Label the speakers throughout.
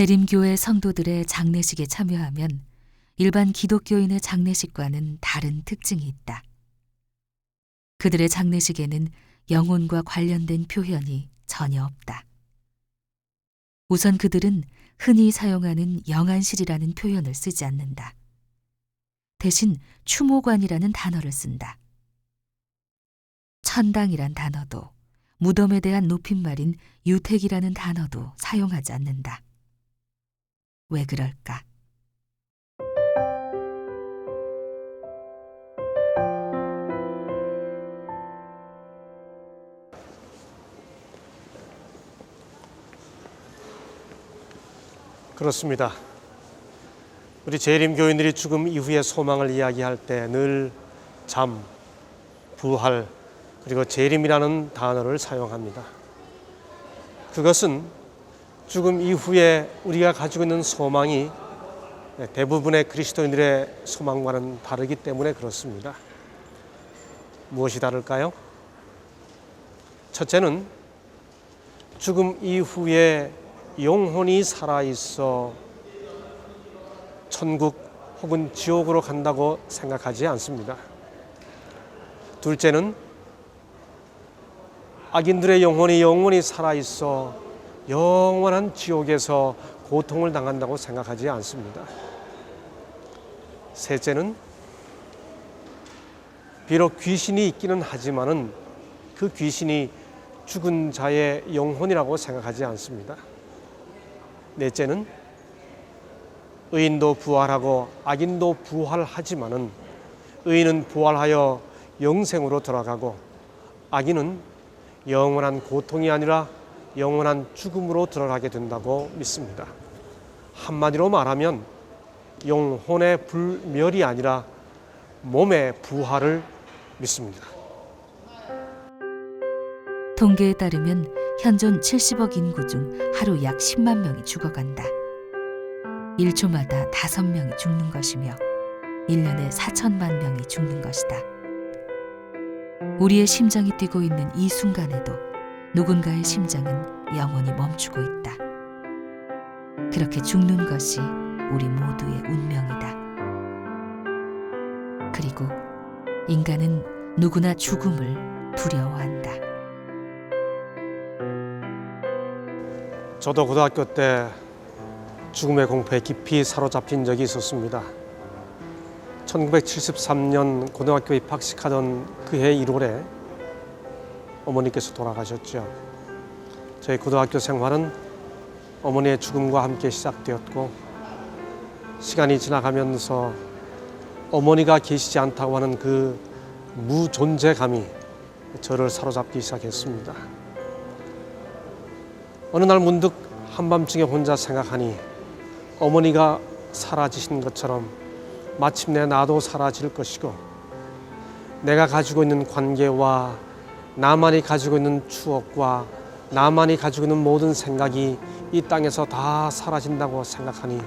Speaker 1: 재림교회 성도들의 장례식에 참여하면 일반 기독교인의 장례식과는 다른 특징이 있다. 그들의 장례식에는 영혼과 관련된 표현이 전혀 없다. 우선 그들은 흔히 사용하는 영안실이라는 표현을 쓰지 않는다. 대신 추모관이라는 단어를 쓴다. 천당이란 단어도, 무덤에 대한 높임말인 유택이라는 단어도 사용하지 않는다. 왜 그럴까?
Speaker 2: 그렇습니다. 우리 재림교인들이 죽음 이후의 소망을 이야기할 때 늘 잠, 부활, 그리고 재림이라는 단어를 사용합니다. 그것은 죽음 이후에 우리가 가지고 있는 소망이 대부분의 그리스도인들의 소망과는 다르기 때문에 그렇습니다. 무엇이 다를까요? 첫째는 죽음 이후에 영혼이 살아있어 천국 혹은 지옥으로 간다고 생각하지 않습니다. 둘째는 악인들의 영혼이 영원히 살아있어 영원한 지옥에서 고통을 당한다고 생각하지 않습니다. 셋째는 비록 귀신이 있기는 하지만은 그 귀신이 죽은 자의 영혼이라고 생각하지 않습니다. 넷째는 의인도 부활하고 악인도 부활하지만은 의인은 부활하여 영생으로 돌아가고 악인은 영원한 고통이 아니라 영원한 죽음으로 들어가게 된다고 믿습니다. 한마디로 말하면 영혼의 불멸이 아니라 몸의 부활을 믿습니다.
Speaker 1: 통계에 따르면 현존 70억 인구 중 하루 약 10만 명이 죽어간다. 1초마다 5명이 죽는 것이며 1년에 4천만 명이 죽는 것이다. 우리의 심장이 뛰고 있는 이 순간에도 누군가의 심장은 영원히 멈추고 있다. 그렇게 죽는 것이 우리 모두의 운명이다. 그리고 인간은 누구나 죽음을 두려워한다.
Speaker 2: 저도 고등학교 때 죽음의 공포에 깊이 사로잡힌 적이 있었습니다. 1973년 고등학교 입학식하던 그해 1월에 어머니께서 돌아가셨죠. 저희 고등학교 생활은 어머니의 죽음과 함께 시작되었고, 시간이 지나가면서 어머니가 계시지 않다고 하는 그 무존재감이 저를 사로잡기 시작했습니다. 어느 날 문득 한밤중에 혼자 생각하니 어머니가 사라지신 것처럼 마침내 나도 사라질 것이고, 내가 가지고 있는 관계와 나만이 가지고 있는 추억과 나만이 가지고 있는 모든 생각이 이 땅에서 다 사라진다고 생각하니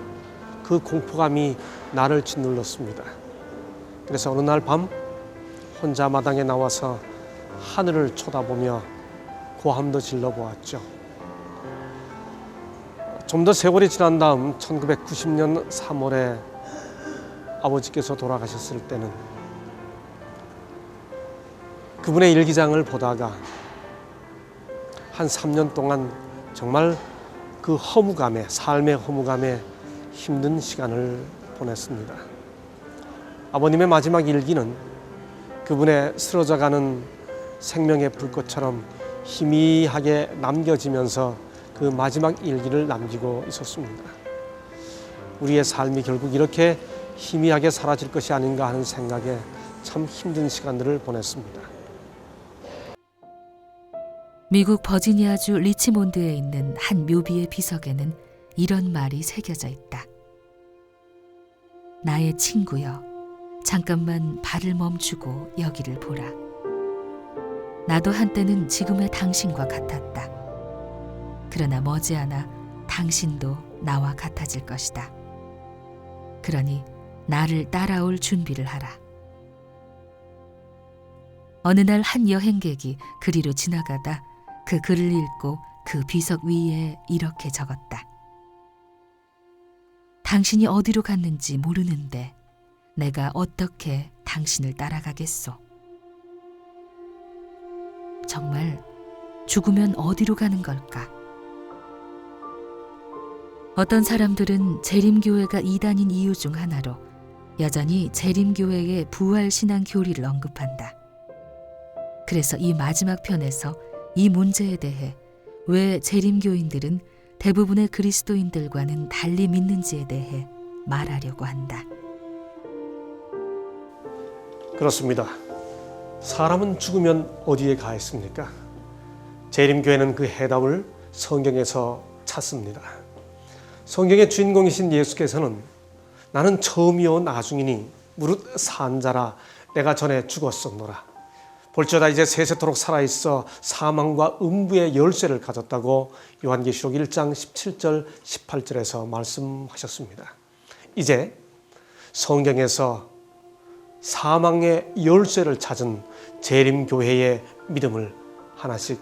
Speaker 2: 그 공포감이 나를 짓눌렀습니다. 그래서 어느 날 밤 혼자 마당에 나와서 하늘을 쳐다보며 고함도 질러보았죠. 좀 더 세월이 지난 다음 1990년 3월에 아버지께서 돌아가셨을 때는 그분의 일기장을 보다가 한 3년 동안 정말 그 허무감에, 삶의 허무감에 힘든 시간을 보냈습니다. 아버님의 마지막 일기는 그분의 쓰러져가는 생명의 불꽃처럼 희미하게 남겨지면서 그 마지막 일기를 남기고 있었습니다. 우리의 삶이 결국 이렇게 희미하게 사라질 것이 아닌가 하는 생각에 참 힘든 시간들을 보냈습니다.
Speaker 1: 미국 버지니아주 리치몬드에 있는 한 묘비의 비석에는 이런 말이 새겨져 있다. 나의 친구여, 잠깐만 발을 멈추고 여기를 보라. 나도 한때는 지금의 당신과 같았다. 그러나 머지않아 당신도 나와 같아질 것이다. 그러니 나를 따라올 준비를 하라. 어느 날 한 여행객이 그리로 지나가다 그 글을 읽고 그 비석 위에 이렇게 적었다. 당신이 어디로 갔는지 모르는데 내가 어떻게 당신을 따라가겠소? 정말 죽으면 어디로 가는 걸까? 어떤 사람들은 재림교회가 이단인 이유 중 하나로 여전히 재림교회의 부활신앙 교리를 언급한다. 그래서 이 마지막 편에서 이 문제에 대해 왜 재림교인들은 대부분의 그리스도인들과는 달리 믿는지에 대해 말하려고 한다.
Speaker 2: 그렇습니다. 사람은 죽으면 어디에 가 있습니까? 재림교회는 그 해답을 성경에서 찾습니다. 성경의 주인공이신 예수께서는 나는 처음이요 나중이니 무릇 산 자라 내가 전에 죽었었노라. 볼지어다 이제 세세토록 살아있어 사망과 음부의 열쇠를 가졌다고 요한계시록 1장 17절 18절에서 말씀하셨습니다. 이제 성경에서 사망의 열쇠를 찾은 재림교회의 믿음을 하나씩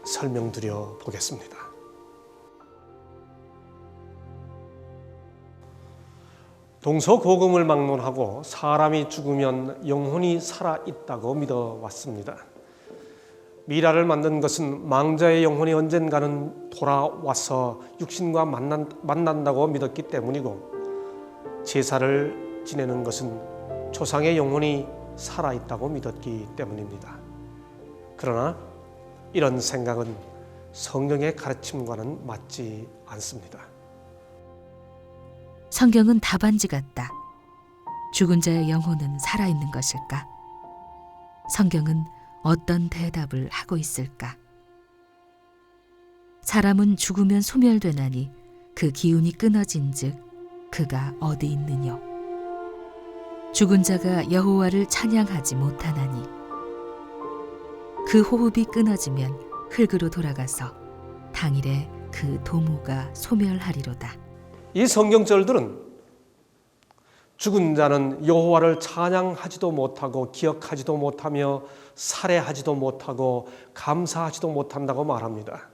Speaker 2: 설명드려 보겠습니다. 동서고금을 막론하고 사람이 죽으면 영혼이 살아있다고 믿어왔습니다. 미라를 만든 것은 망자의 영혼이 언젠가는 돌아와서 육신과 만난다고 믿었기 때문이고, 제사를 지내는 것은 조상의 영혼이 살아있다고 믿었기 때문입니다. 그러나 이런 생각은 성경의 가르침과는 맞지 않습니다.
Speaker 1: 성경은 답안지 같다. 죽은 자의 영혼은 살아있는 것일까? 성경은 어떤 대답을 하고 있을까? 사람은 죽으면 소멸되나니 그 기운이 끊어진즉 그가 어디 있느뇨? 죽은 자가 여호와를 찬양하지 못하나니 그 호흡이 끊어지면 흙으로 돌아가서 당일에 그 도무가 소멸하리로다.
Speaker 2: 이 성경절들은 죽은 자는 여호와를 찬양하지도 못하고 기억하지도 못하며 살해하지도 못하고 감사하지도 못한다고 말합니다.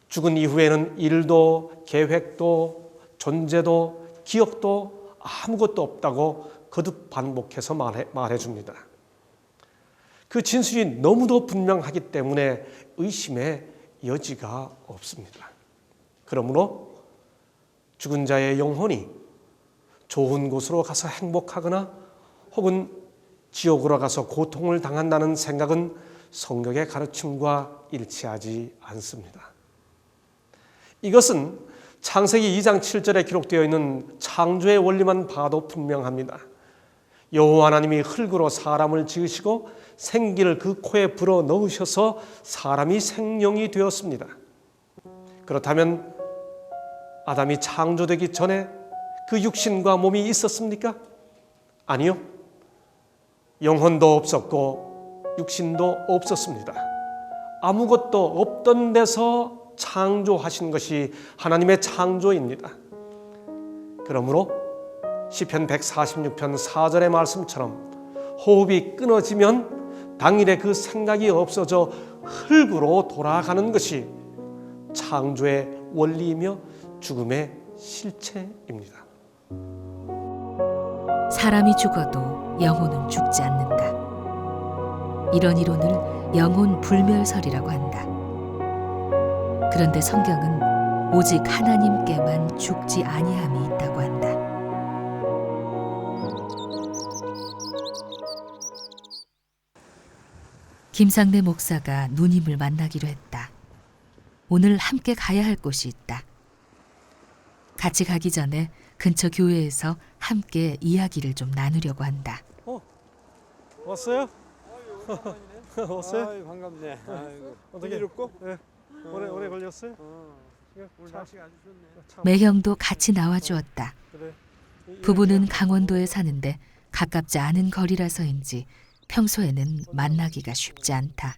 Speaker 2: 죽은 이후에는 일도 계획도 존재도 기억도 아무것도 없다고 거듭 반복해서 말해줍니다. 그 진술이 너무도 분명하기 때문에 의심의 여지가 없습니다. 그러므로 죽은 자의 영혼이 좋은 곳으로 가서 행복하거나 혹은 지옥으로 가서 고통을 당한다는 생각은 성경의 가르침과 일치하지 않습니다. 이것은 창세기 2장 7절에 기록되어 있는 창조의 원리만 봐도 분명합니다. 여호와 하나님이 흙으로 사람을 지으시고 생기를 그 코에 불어 넣으셔서 사람이 생명이 되었습니다. 그렇다면 아담이 창조되기 전에 그 육신과 몸이 있었습니까? 아니요. 영혼도 없었고 육신도 없었습니다. 아무것도 없던 데서 창조하신 것이 하나님의 창조입니다. 그러므로 시편 146편 4절의 말씀처럼 호흡이 끊어지면 당일에 그 생각이 없어져 흙으로 돌아가는 것이 창조의 원리이며 죽음의 실체입니다.
Speaker 1: 사람이 죽어도 영혼은 죽지 않는다. 이런 이론을 영혼 불멸설이라고 한다. 그런데 성경은 오직 하나님께만 죽지 아니함이 있다고 한다. 김상래 목사가 누님을 만나기로 했다. 오늘 함께 가야 할 곳이 있다. 같이 가기 전에 근처 교회에서 함께 이야기를 좀 나누려고 한다.
Speaker 2: 왔어요? 왔어요?
Speaker 3: 아유, 반갑네. 아이고.
Speaker 2: 어떻게
Speaker 3: 이롭고?
Speaker 2: 네. 오래 걸렸어요?
Speaker 3: 오늘 날씨가 아주 좋네.
Speaker 1: 매형도 같이 나와주었다.
Speaker 2: 그래.
Speaker 1: 부부는 강원도에 사는데 가깝지 않은 거리라서인지 평소에는 만나기가 쉽지 않다.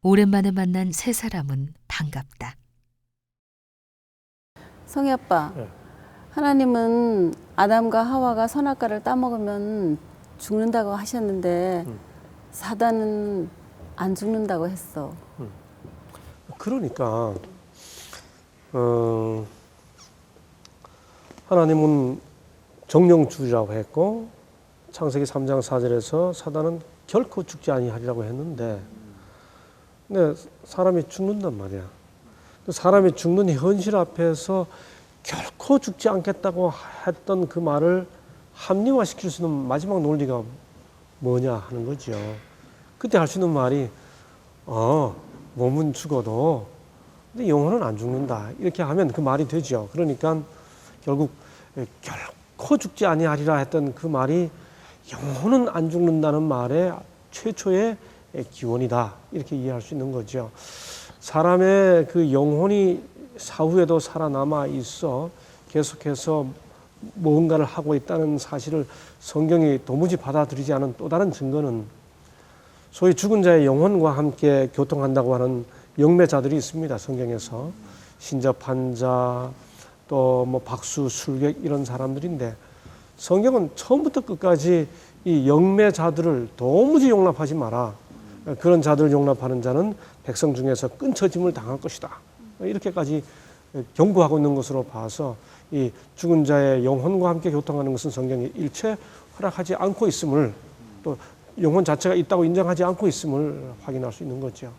Speaker 1: 오랜만에 만난 세 사람은 반갑다.
Speaker 4: 성희 아빠,
Speaker 2: 네.
Speaker 4: 하나님은 아담과 하와가 선악과를 따먹으면 죽는다고 하셨는데 사단은 안 죽는다고 했어.
Speaker 2: 그러니까 하나님은 정령주의라고 했고 창세기 3장 4절에서 사단은 결코 죽지 아니하리라고 했는데 근데 사람이 죽는단 말이야. 사람이 죽는 현실 앞에서 결코 죽지 않겠다고 했던 그 말을 합리화시킬 수 있는 마지막 논리가 뭐냐 하는 거죠. 그때 할 수 있는 말이 몸은 죽어도 근데 영혼은 안 죽는다. 이렇게 하면 그 말이 되죠. 그러니까 결국 결코 죽지 아니하리라 했던 그 말이 영혼은 안 죽는다는 말의 최초의 기원이다. 이렇게 이해할 수 있는 거죠. 사람의 그 영혼이 사후에도 살아남아 있어 계속해서 뭔가를 하고 있다는 사실을 성경이 도무지 받아들이지 않은 또 다른 증거는 소위 죽은 자의 영혼과 함께 교통한다고 하는 영매자들이 있습니다. 성경에서 신접한 자, 또 뭐 박수, 술객 이런 사람들인데 성경은 처음부터 끝까지 이 영매자들을 도무지 용납하지 마라. 그런 자들을 용납하는 자는 백성 중에서 끊쳐짐을 당할 것이다. 이렇게까지 경고하고 있는 것으로 봐서 이 죽은 자의 영혼과 함께 교통하는 것은 성경이 일체 허락하지 않고 있음을 또 영혼 자체가 있다고 인정하지 않고 있음을 확인할 수 있는 거죠.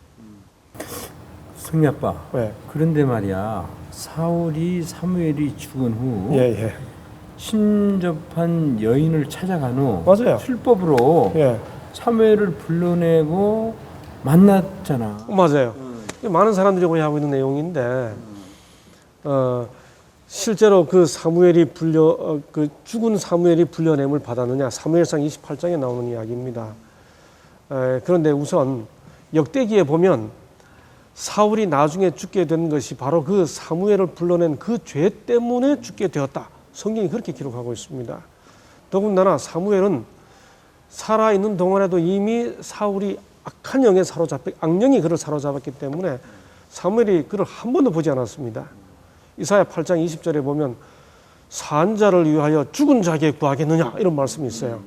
Speaker 3: 성리 아빠.
Speaker 2: 네.
Speaker 3: 그런데 말이야 사울이 사무엘이 죽은 후
Speaker 2: 예.
Speaker 3: 신접한 여인을 찾아간 후
Speaker 2: 맞아요.
Speaker 3: 술법으로
Speaker 2: 예.
Speaker 3: 사무엘을 불러내고 만났잖아.
Speaker 2: 맞아요. 많은 사람들이 오해하고 있는 내용인데 실제로 그 사무엘이 그 죽은 사무엘이 불려냄을 받았느냐 사무엘상 28장에 나오는 이야기입니다. 그런데 우선 역대기에 보면 사울이 나중에 죽게 된 것이 바로 그 사무엘을 불러낸 그 죄 때문에 죽게 되었다. 성경이 그렇게 기록하고 있습니다. 더군다나 사무엘은 살아있는 동안에도 이미 사울이 악한 영에 악령이 그를 사로잡았기 때문에 사무엘이 그를 한 번도 보지 않았습니다. 이사야 8장 20절에 보면 산 자를 위하여 죽은 자에게 구하겠느냐 이런 말씀이 있어요.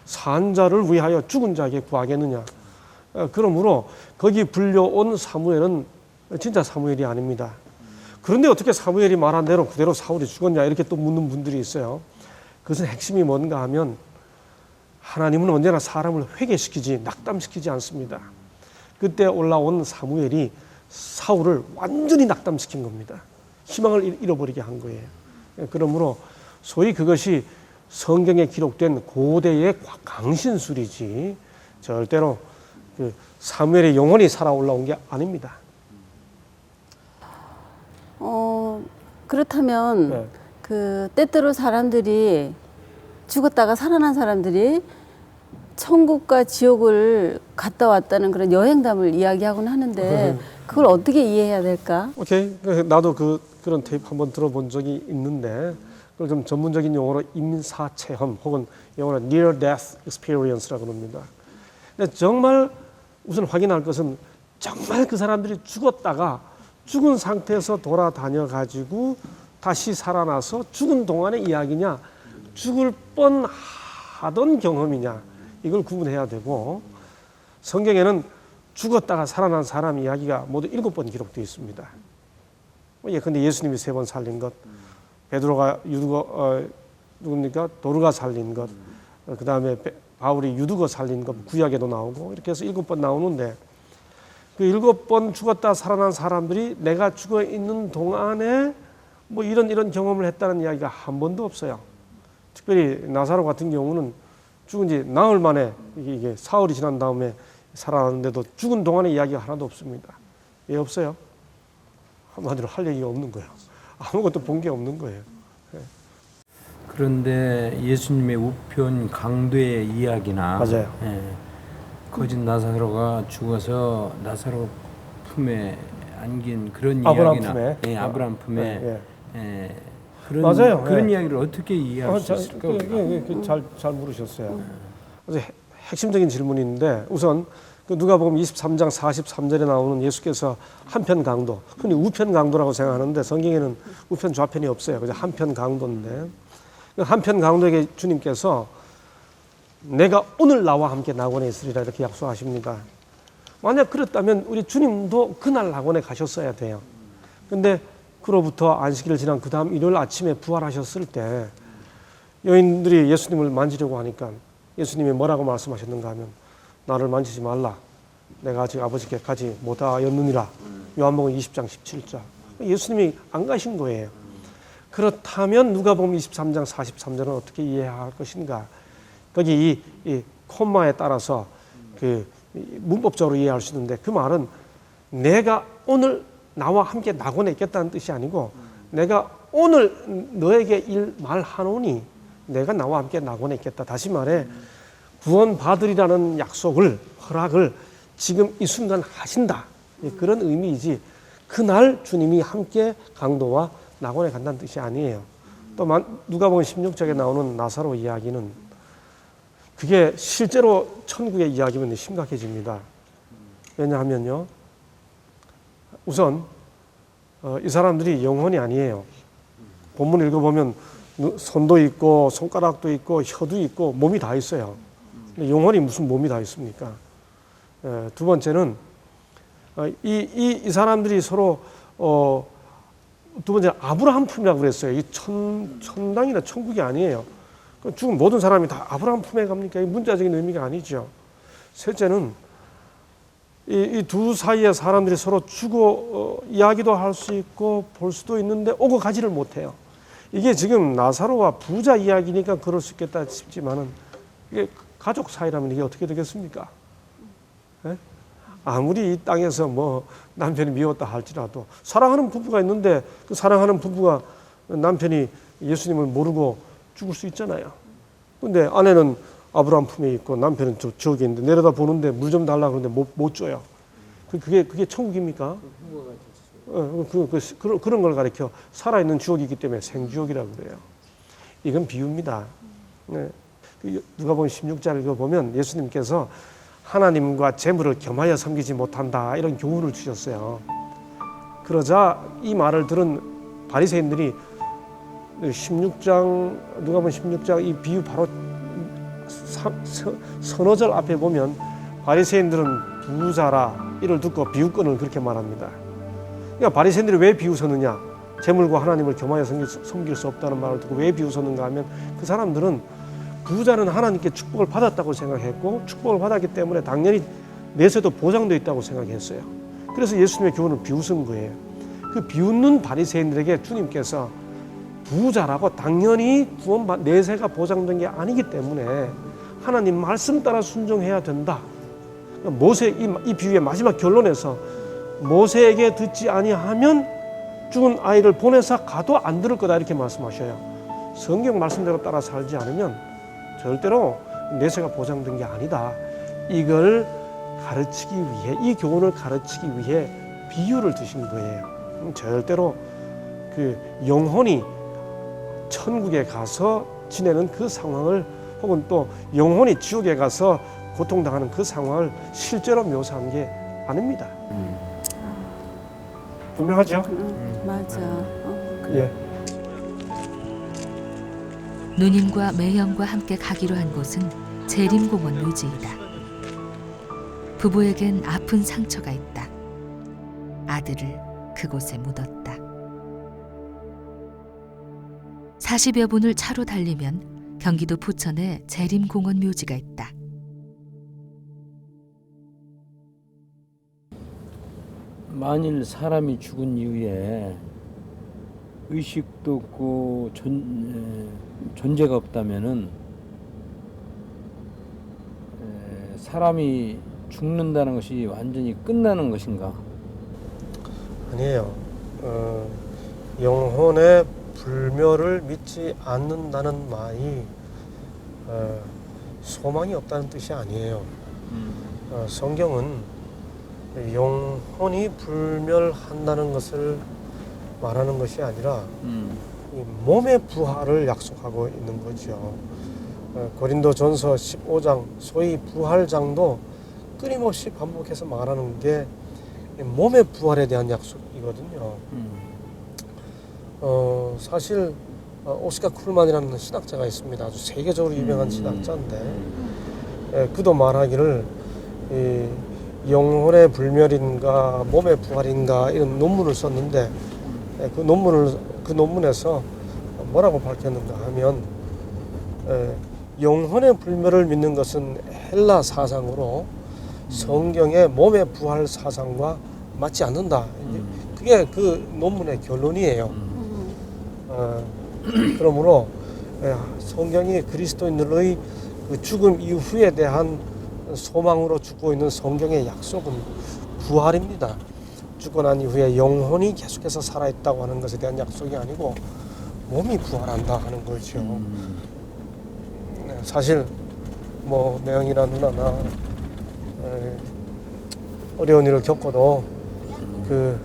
Speaker 2: 산 자를 위하여 죽은 자에게 구하겠느냐. 그러므로 거기 불려온 사무엘은 진짜 사무엘이 아닙니다. 그런데 어떻게 사무엘이 말한 대로 그대로 사울이 죽었냐 이렇게 또 묻는 분들이 있어요. 그것은 핵심이 뭔가 하면 하나님은 언제나 사람을 회개시키지 낙담시키지 않습니다. 그때 올라온 사무엘이 사울을 완전히 낙담시킨 겁니다. 희망을 잃어버리게 한 거예요. 그러므로 소위 그것이 성경에 기록된 고대의 강신술이지 절대로 그 사무엘의 영혼이 살아 올라온 게 아닙니다.
Speaker 4: 그렇다면
Speaker 2: 네.
Speaker 4: 그 때때로 사람들이 죽었다가 살아난 사람들이 천국과 지옥을 갔다 왔다는 그런 여행담을 이야기하곤 하는데 그걸 어떻게 이해해야 될까?
Speaker 2: 오케이. 나도 그런 테이프 한번 들어본 적이 있는데 그걸 좀 전문적인 용어로 임사체험 혹은 영어로 near death experience라고 합니다. 근데 정말 우선 확인할 것은 정말 그 사람들이 죽었다가 죽은 상태에서 돌아다녀 가지고 다시 살아나서 죽은 동안의 이야기냐 죽을 뻔하던 경험이냐 이걸 구분해야 되고 성경에는 죽었다가 살아난 사람 이야기가 모두 7번 기록되어 있습니다. 근데 예수님이 3번 살린 것, 베드로가 누굽니까? 도르가 살린 것, 그 다음에 바울이 유두거 살린 것, 구약에도 나오고 이렇게 해서 7번 나오는데 그 7번 죽었다 살아난 사람들이 내가 죽어 있는 동안에 뭐 이런 경험을 했다는 이야기가 한 번도 없어요. 특별히 나사로 같은 경우는 죽은 지 나흘 만에 이게 사흘이 지난 다음에 살아났는데도 죽은 동안의 이야기가 하나도 없습니다. 왜 없어요? 한마디로 할 얘기가 없는 거예요. 아무것도 본 게 없는 거예요.
Speaker 3: 그런데 예수님의 우편 강도의 이야기나
Speaker 2: 맞아요.
Speaker 3: 거짓 나사로가 죽어서 나사로 품에 안긴 그런
Speaker 2: 아브라함
Speaker 3: 이야기나
Speaker 2: 품에.
Speaker 3: 아브라함 품에 그런
Speaker 2: 맞아요.
Speaker 3: 그런 이야기를 어떻게 이해할 수 있을까?
Speaker 2: 잘 물으셨어요. 그래서 핵심적인 질문인데 우선 그 누가복음 23장 43절에 나오는 예수께서 한편 강도, 흔히 우편 강도라고 생각하는데 성경에는 우편 좌편이 없어요. 그래서 한편 강도인데 한편 강도에게 주님께서 내가 오늘 나와 함께 낙원에 있으리라 이렇게 약속하십니다. 만약 그렇다면 우리 주님도 그날 낙원에 가셨어야 돼요. 근데 그로부터 안식일을 지난 그 다음 일요일 아침에 부활하셨을 때 여인들이 예수님을 만지려고 하니까 예수님이 뭐라고 말씀하셨는가 하면 나를 만지지 말라. 내가 아직 아버지께 가지 못하였느니라. 요한복음 20장 17절. 예수님이 안 가신 거예요. 그렇다면 누가복음 23장 43절은 어떻게 이해해야 할 것인가? 거기 이 콤마에 따라서 그 문법적으로 이해할 수 있는데 그 말은 내가 오늘 나와 함께 낙원에 있겠다는 뜻이 아니고 내가 오늘 너에게 일 말하노니 내가 나와 함께 낙원에 있겠다. 다시 말해 구원받으리라는 약속을 허락을 지금 이 순간 하신다. 그런 의미이지 그날 주님이 함께 강도와 낙원에 간다는 뜻이 아니에요. 또 누가복음 16장에 나오는 나사로 이야기는 그게 실제로 천국의 이야기면 심각해집니다. 왜냐하면요. 우선 이 사람들이 영혼이 아니에요. 본문 읽어보면 손도 있고 손가락도 있고 혀도 있고 몸이 다 있어요. 근데 영혼이 무슨 몸이 다 있습니까? 두 번째는 이 사람들이 서로 두 번째 아브라함 품이라고 그랬어요. 이 천당이나 천국이 아니에요. 죽은 모든 사람이 다 아브라함 품에 갑니까? 이 문자적인 의미가 아니죠. 셋째는 이 두 사이의 사람들이 서로 주고 이야기도 할 수 있고 볼 수도 있는데 오고 가지를 못해요. 이게 지금 나사로와 부자 이야기니까 그럴 수 있겠다 싶지만은 이게 가족 사이라면 이게 어떻게 되겠습니까? 네? 아무리 이 땅에서 뭐 남편이 미웠다 할지라도 사랑하는 부부가 있는데 그 사랑하는 부부가 남편이 예수님을 모르고 죽을 수 있잖아요. 근데 아내는 아브라함 품에 있고 남편은 저기 있는데 내려다 보는데 물 좀 달라 그러는데 못 줘요. 그게 천국입니까? 그런 걸 가리켜 살아있는 주옥이기 때문에 생주옥이라고 그래요. 이건 비유입니다. 네. 누가복음 16장 읽어보면 예수님께서 하나님과 재물을 겸하여 섬기지 못한다 이런 교훈을 주셨어요. 그러자 이 말을 들은 바리새인들이 16장 누가복음 16장 이 비유 바로 서너 절 앞에 보면 바리새인들은 부자라 이를 듣고 비유권을 그렇게 말합니다. 그러니까 바리새인들이 왜 비웃었느냐? 재물과 하나님을 겸하여 섬길 수 없다는 말을 듣고 왜 비웃었는가 하면 그 사람들은 부자는 하나님께 축복을 받았다고 생각했고 축복을 받았기 때문에 당연히 내세도 보장되어 있다고 생각했어요. 그래서 예수님의 교훈을 비웃은 거예요. 그 비웃는 바리새인들에게 주님께서 부자라고 당연히 내세가 보장된 게 아니기 때문에 하나님 말씀 따라 순종해야 된다. 모세 이 비유의 마지막 결론에서 모세에게 듣지 아니하면 죽은 아이를 보내서 가도 안 들을 거다 이렇게 말씀하셔요. 성경 말씀대로 따라 살지 않으면 절대로 내세가 보장된 게 아니다. 이걸 가르치기 위해 이 교훈을 가르치기 위해 비유를 드신 거예요. 절대로 그 영혼이 천국에 가서 지내는 그 상황을 혹은 또 영혼이 지옥에 가서 고통당하는 그 상황을 실제로 묘사한 게 아닙니다. 분명하죠?
Speaker 4: 맞아.
Speaker 2: 예.
Speaker 1: 누님과 매형과 함께 가기로 한 곳은 재림공원 묘지이다. 부부에겐 아픈 상처가 있다. 아들을 그곳에 묻었다. 40여 분을 차로 달리면 경기도 부천에 재림공원 묘지가 있다.
Speaker 3: 만일 사람이 죽은 이후에 의식도 없고 존재가 없다면은 사람이 죽는다는 것이 완전히 끝나는 것인가?
Speaker 2: 아니에요. 영혼의 불멸을 믿지 않는다는 말이 소망이 없다는 뜻이 아니에요. 성경은 영혼이 불멸한다는 것을 말하는 것이 아니라 이 몸의 부활을 약속하고 있는 거죠. 고린도전서 15장 소위 부활장도 끊임없이 반복해서 말하는 게 몸의 부활에 대한 약속이거든요. 사실 오스카 쿨만이라는 신학자가 있습니다. 아주 세계적으로 유명한 신학자인데 그도 말하기를 영혼의 불멸인가 몸의 부활인가 이런 논문을 썼는데 그 논문에서 뭐라고 밝혔는가 하면 영혼의 불멸을 믿는 것은 헬라 사상으로 성경의 몸의 부활 사상과 맞지 않는다. 그게 그 논문의 결론이에요. 그러므로 성경이 그리스도인들의 그 죽음 이후에 대한 소망으로 주고 있는 성경의 약속은 부활입니다. 죽고 난 이후에 영혼이 계속해서 살아있다고 하는 것에 대한 약속이 아니고 몸이 부활한다 하는 거죠. 사실 뭐 매형이나 누나나 어려운 일을 겪어도 그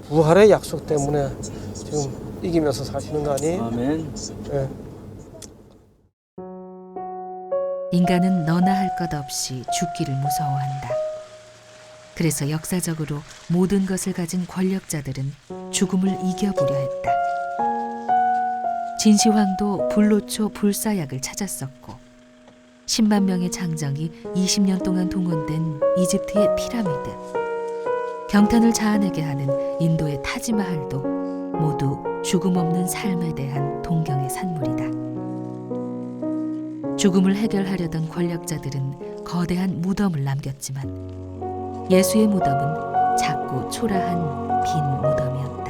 Speaker 2: 부활의 약속 때문에 지금 이기면서 사시는 거 아니에요?
Speaker 3: 아멘.
Speaker 2: 예.
Speaker 1: 인간은 너나 할 것 없이 죽기를 무서워한다. 그래서 역사적으로 모든 것을 가진 권력자들은 죽음을 이겨보려 했다. 진시황도 불로초 불사약을 찾았었고 10만 명의 장정이 20년 동안 동원된 이집트의 피라미드, 경탄을 자아내게 하는 인도의 타지마할도 모두 죽음 없는 삶에 대한 동경의 산물이다. 죽음을 해결하려던 권력자들은 거대한 무덤을 남겼지만 예수의 무덤은 작고 초라한 빈 무덤이었다.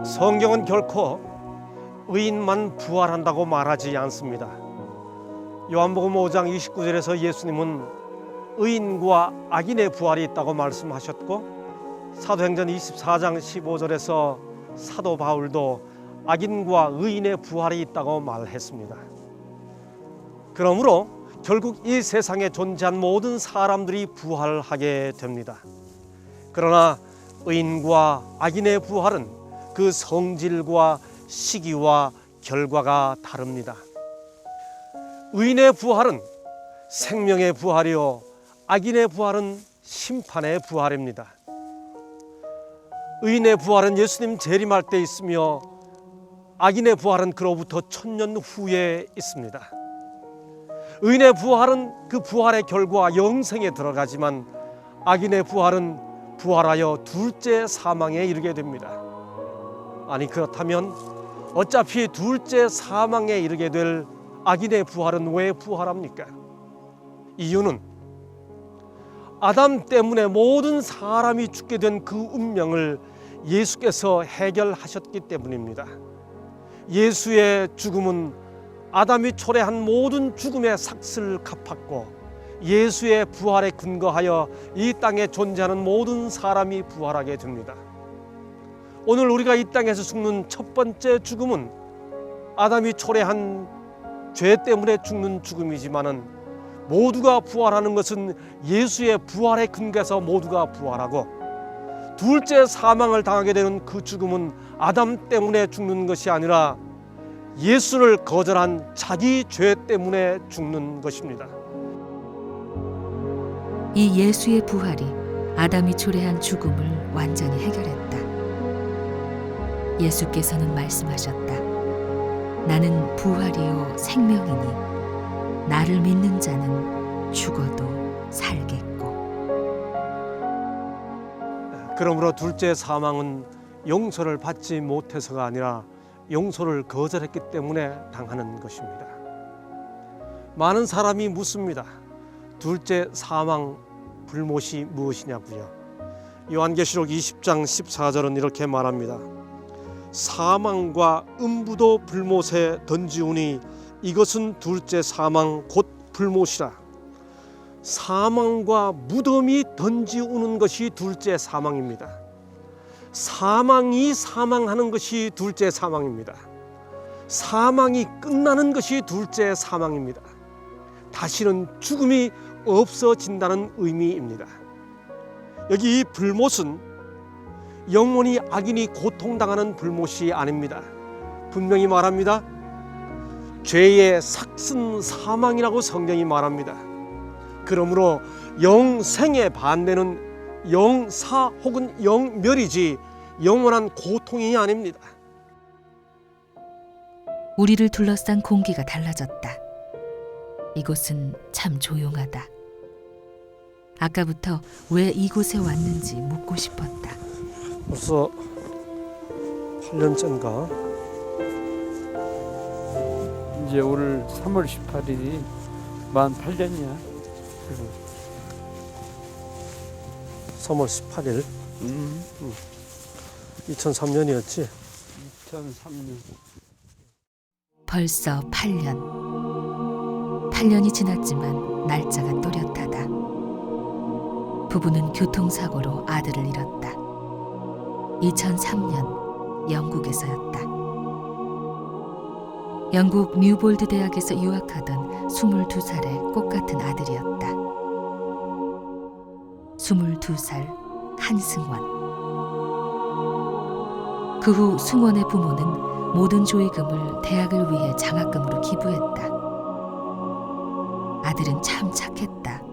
Speaker 2: 성경은 결코 의인만 부활한다고 말하지 않습니다. 요한복음 5장 29절에서 예수님은 의인과 악인의 부활이 있다고 말씀하셨고 사도행전 24장 15절에서 사도 바울도 악인과 의인의 부활이 있다고 말했습니다. 그러므로 결국 이 세상에 존재한 모든 사람들이 부활하게 됩니다. 그러나 의인과 악인의 부활은 그 성질과 시기와 결과가 다릅니다. 의인의 부활은 생명의 부활이요 악인의 부활은 심판의 부활입니다. 의인의 부활은 예수님 재림할 때 있으며 악인의 부활은 그로부터 1000년 후에 있습니다. 의인의 부활은 그 부활의 결과 영생에 들어가지만 악인의 부활은 부활하여 둘째 사망에 이르게 됩니다. 아니 그렇다면 어차피 둘째 사망에 이르게 될 악인의 부활은 왜 부활합니까? 이유는 아담 때문에 모든 사람이 죽게 된 그 운명을 예수께서 해결하셨기 때문입니다. 예수의 죽음은 아담이 초래한 모든 죽음의 삭슬을 갚았고 예수의 부활에 근거하여 이 땅에 존재하는 모든 사람이 부활하게 됩니다. 오늘 우리가 이 땅에서 죽는 첫 번째 죽음은 아담이 초래한 죄 때문에 죽는 죽음이지만은 모두가 부활하는 것은 예수의 부활에 근거해서 모두가 부활하고 둘째 사망을 당하게 되는 그 죽음은 아담 때문에 죽는 것이 아니라 예수를 거절한 자기 죄 때문에 죽는 것입니다.
Speaker 1: 이 예수의 부활이 아담이 초래한 죽음을 완전히 해결했다. 예수께서는 말씀하셨다. 나는 부활이요 생명이니 나를 믿는 자는 죽어도 살겠고.
Speaker 2: 그러므로 둘째 사망은 용서를 받지 못해서가 아니라 용서를 거절했기 때문에 당하는 것입니다. 많은 사람이 묻습니다. 둘째 사망 불못이 무엇이냐고요. 요한계시록 20장 14절은 이렇게 말합니다. 사망과 음부도 불못에 던지우니 이것은 둘째 사망 곧 불못이라. 사망과 무덤이 던지우는 것이 둘째 사망입니다. 사망이 사망하는 것이 둘째 사망입니다. 사망이 끝나는 것이 둘째 사망입니다. 다시는 죽음이 없어진다는 의미입니다. 여기 이 불못은 영원히 악인이 고통당하는 불못이 아닙니다. 분명히 말합니다. 죄의 삭슨 사망이라고 성경이 말합니다. 그러므로 영생의 반대는 영사 혹은 영멸이지 영원한 고통이 아닙니다.
Speaker 1: 우리를 둘러싼 공기가 달라졌다. 이곳은 참 조용하다. 아까부터 왜 이곳에 왔는지 묻고 싶었다.
Speaker 2: 벌써 8년째인가?
Speaker 3: 이제 오늘 3월 18일이 만 8년이야.
Speaker 2: 3월 18일 2003년이었지.
Speaker 3: 2003년.
Speaker 1: 벌써 8년. 8년이 지났지만 날짜가 또렷하다. 부부는 교통사고로 아들을 잃었다. 2003년 영국에서였다. 영국 뉴볼드 대학에서 유학하던 22살의 꽃같은 아들이었다. 22살 한승원. 그 후 승원의 부모는 모든 조의금을 대학을 위해 장학금으로 기부했다. 아들은 참 착했다.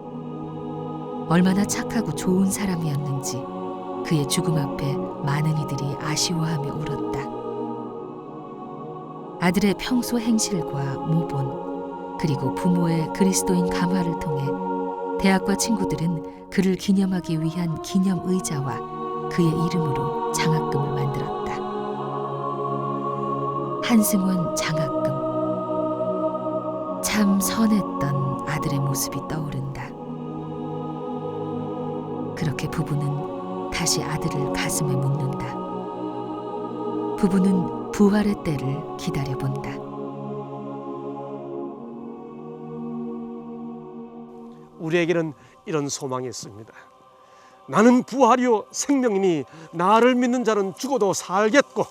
Speaker 1: 얼마나 착하고 좋은 사람이었는지 그의 죽음 앞에 많은 이들이 아쉬워하며 울었다. 아들의 평소 행실과 모본 그리고 부모의 그리스도인 감화를 통해 대학과 친구들은 그를 기념하기 위한 기념의자와 그의 이름으로 장학금을 만들었다. 한승원 장학금. 참 선했던 아들의 모습이 떠오른다. 그렇게 부부는 다시 아들을 가슴에 묻는다. 부부는 부활의 때를 기다려본다.
Speaker 2: 우리에게는 이런 소망이 있습니다. 나는 부활이요 생명이니 나를 믿는 자는 죽어도 살겠고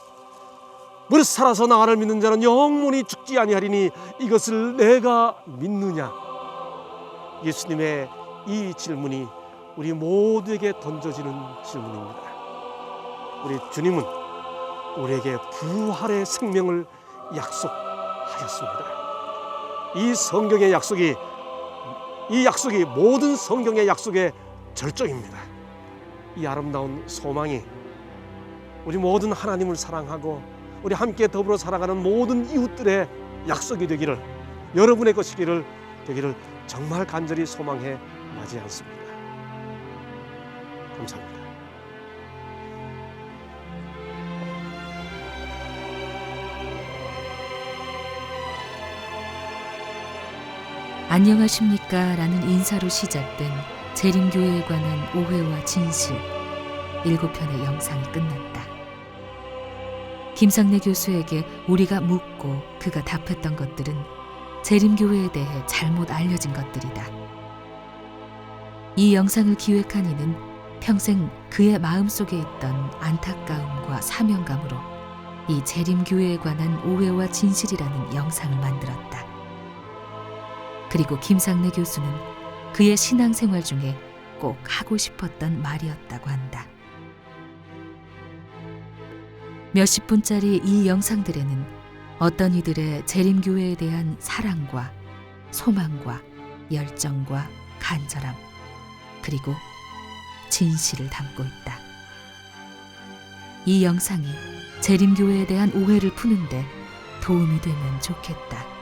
Speaker 2: 무릇 살아서 나를 믿는 자는 영원히 죽지 아니하리니 이것을 내가 믿느냐. 예수님의 이 질문이 우리 모두에게 던져지는 질문입니다. 우리 주님은 우리에게 부활의 생명을 약속하셨습니다. 이 성경의 약속이 모든 성경의 약속의 절정입니다. 이 아름다운 소망이 우리 모든 하나님을 사랑하고 우리 함께 더불어 살아가는 모든 이웃들의 약속이 되기를, 여러분의 것이기를 되기를 정말 간절히 소망해 마지 않습니다. 감사합니다.
Speaker 1: 안녕하십니까 라는 인사로 시작된 재림교회에 관한 오해와 진실 7편의 영상이 끝났다. 김상래 교수에게 우리가 묻고 그가 답했던 것들은 재림교회에 대해 잘못 알려진 것들이다. 이 영상을 기획한 이는 평생 그의 마음속에 있던 안타까움과 사명감으로 이 재림교회에 관한 오해와 진실이라는 영상을 만들었다. 그리고 김상래 교수는 그의 신앙생활 중에 꼭 하고 싶었던 말이었다고 한다. 몇십 분짜리 이 영상들에는 어떤 이들의 재림교회에 대한 사랑과 소망과 열정과 간절함 그리고 진실을 담고 있다. 이 영상이 재림교회에 대한 오해를 푸는데 도움이 되면 좋겠다.